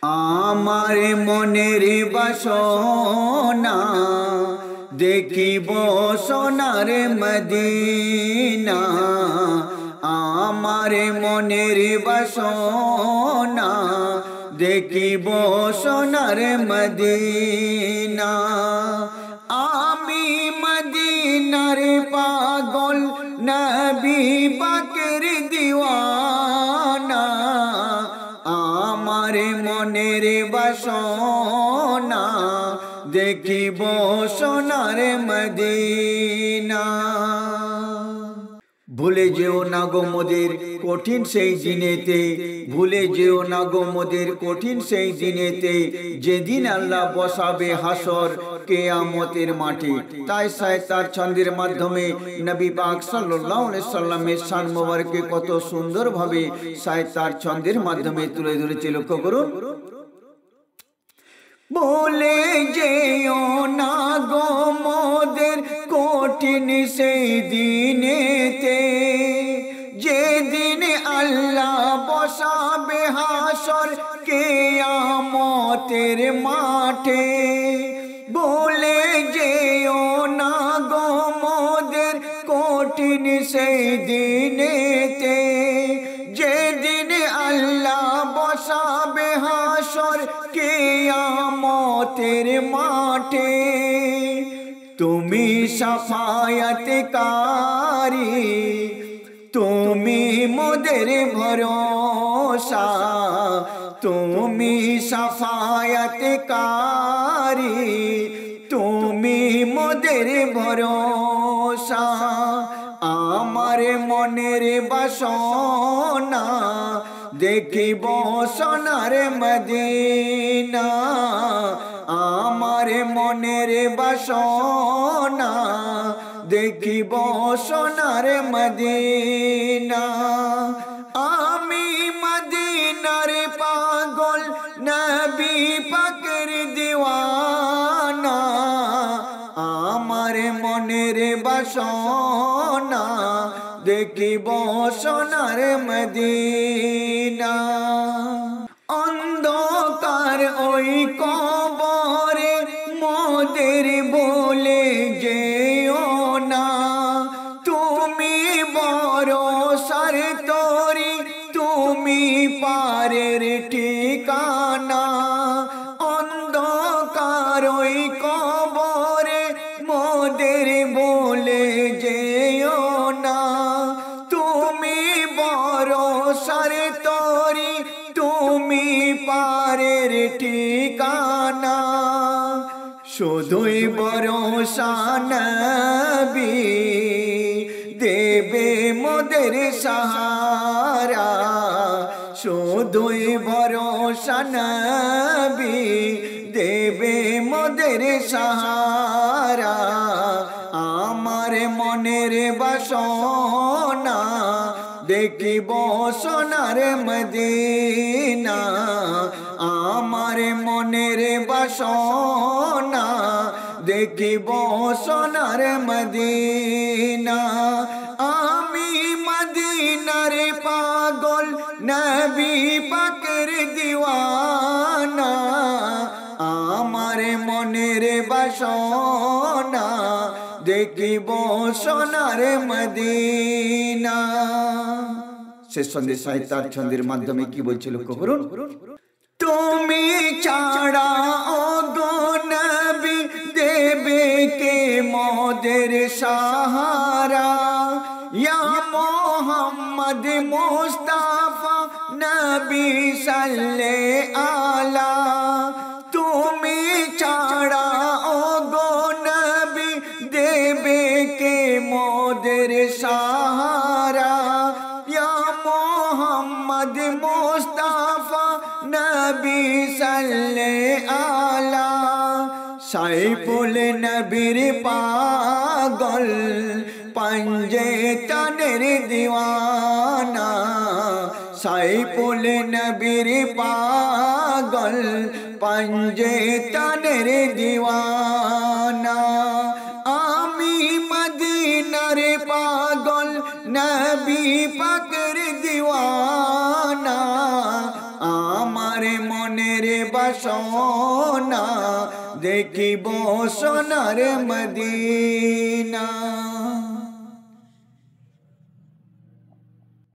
আমার মনের বাসনা দেখিব সোনার মদিনা। আমার মনের বাসনা দেখিব সোনার মদিনা। আমি মদিনার পাগল নবী পাকের দিওয়ানা। আমার মনের বাসনা দেখিব সোনার মদিনা। ভুলে যেও না গো মোদের কঠিন সেই দিনেতে, ভুলে যেও না গো মোদের কঠিন সেই দিনেতে, যেদিন আল্লাহ বসাবে হাসর কিয়ামতের মাঠে। তাই সাইতার ছন্দের মাধ্যমে নবী পাক সাল্লাল্লাহু আলাইহি সাল্লামের শান মোবারককে কত সুন্দরভাবে সাইতার ছন্দের মাধ্যমে তুলে ধরেছে। লক্ষ্য করুন। ভুলে যেও না গো মোদের কঠিন সেই দিনেতে, যেদিন আল্লাহ বসাবে হাসর কিয়ামতের মাঠে। ভুলে যেও না গো মোদের কঠিন সেই দিনেতে, যেদিন আল্লাহ বসাবে হাসর কিয়ামতের মাঠে। তুমি শাফায়াতকারী, তুমি মোদের ভরসা, তুমি শাফায়াতকারী, তুমি মোদের ভরসা। আমার মনের বাসনা দেখিব সোনার মদিনা। আমার মনের বাসনা দেখিব সোনার মদিনা। আমি মদিনার পাগল নবী পাকের দিওয়ানা। আমার মনের বাসনা দেখিব সোনার মদিনা। অন্ধকার ওই কবরে মোদের বলে যেও না, তুমি ভরসার তরি, তুমি পারের ঠিকানা। অন্ধকার ওই কবরে মোদের বলে যেও না, তুমি ভরসার তরি, তুমি পারের ঠিকানা। শুধুই ভরসা নবী দেবে মোদের সাহারা। শুধুই ভরসা নবী দেবে মোদের সাহারা। আমার মনের বাসনা দেখিব সোনার মদিনা। আমার মনের বাসনা দেখিব সোনার মদিনা। আমি মদিনার পাগল নবী পাকের দিওয়ানা। আমার মনের বাসনা দেখিব সোনার মদিনা। শেষ ছন্দে সাহিত্যার ছন্দের মাধ্যমে কি বলছিল লক্ষ্য করুন। তুমি ছাড়া ও গো নবী দেবে কে মোদের সাহারা। ইয়া মোহাম্মদ মুস্তাফা নবী সাল্লে আলা। তুমি ছাড়া ও গো নবী দেবে কে মোদের সাহারা। ইয়া মোহাম্মদ মুস্তাফা নবী সাল্লে আলা। সাইফুল নবীর পাগল पंजे तनेर दीवाना साइफुल नबीर पागल पंजे तनेर दीवाना आमी मदीनार पागल नबी पाकेर दीवाना आमार मने মনের বাসনা দেখিব সোনার মদিনা।